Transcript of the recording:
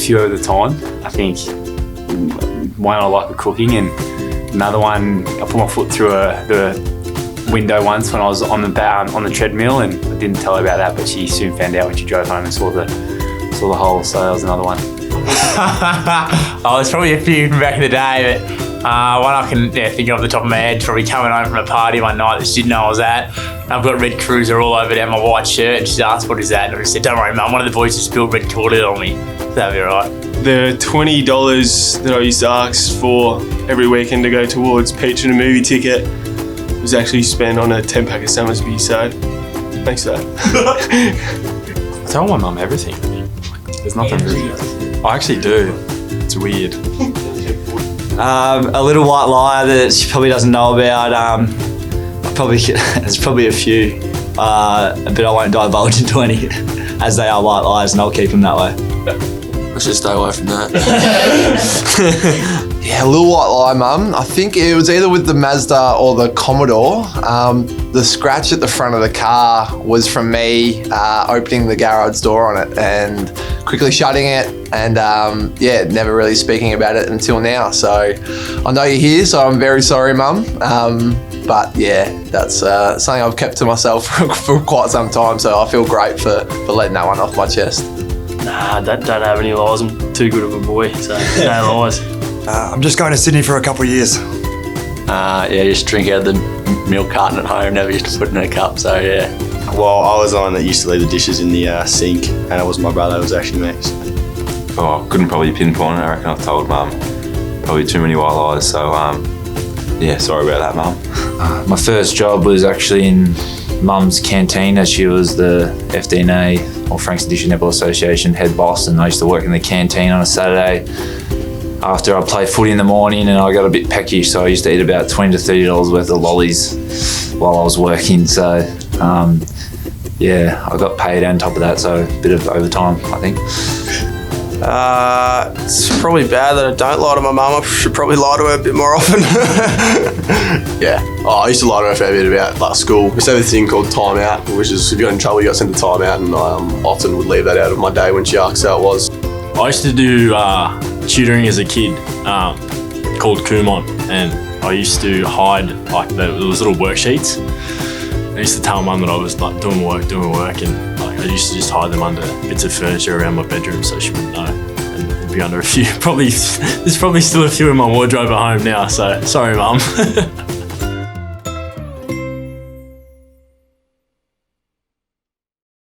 few over the time. I think one I like the cooking, and another one I put my foot through the window once when I was on the treadmill, and I didn't tell her about that, but she soon found out when she drove home and saw the hole. So that was another one. Oh, there's probably a few from back in the day, but one I can think of off the top of my head, probably coming home from a party one night that she didn't know I was at. I've got red cruiser all over down my white shirt, and she's asked, what is that? And I said, don't worry, Mum, one of the boys just spilled red cordial on me. That'll be alright. The $20 that I used to ask for every weekend to go towards Peach and a movie ticket was actually spent on a 10-pack of Summersby, so thanks for that. I tell my mum everything. There's nothing really. I actually do. It's weird. A little white lie that she probably doesn't know about. There's probably a few, but I won't divulge into any, as they are white lies, and I'll keep them that way. I should stay away from that. Yeah, a little white lie, Mum. I think it was either with the Mazda or the Commodore. The scratch at the front of the car was from me opening the garage door on it and quickly shutting it, and never really speaking about it until now. So I know you're here, so I'm very sorry, Mum. But yeah, that's something I've kept to myself for quite some time, so I feel great for letting that one off my chest. Nah, don't have any lies. I'm too good of a boy, so no lies. I'm just going to Sydney for a couple of years. Just drink out of the milk carton at home, never used to put it in a cup, so yeah. Well, I was the one that used to leave the dishes in the sink, and it wasn't my brother, it was actually me. Oh, I couldn't probably pinpoint it. I reckon I've told Mum probably too many white lies, so sorry about that, Mum. My first job was actually in Mum's canteen, as she was the FDNA, or Frankston District Netball Association head boss, and I used to work in the canteen on a Saturday after I played footy in the morning, and I got a bit peckish, so I used to eat about $20 to $30 worth of lollies while I was working. So I got paid on top of that, so a bit of overtime, I think. It's probably bad that I don't lie to my mum. I should probably lie to her a bit more often. Yeah. I used to lie to her a fair bit about school. We used to have this thing called time out, which is if you got in trouble, you got sent to time out, and I often would leave that out of my day when she asked how it was. I used to do tutoring as a kid called Kumon, and I used to hide those little worksheets. I used to tell Mum that I was doing work, and I used to just hide them under bits of furniture around my bedroom so she wouldn't know. And it'd be under a few. There's probably still a few in my wardrobe at home now. So sorry, Mum.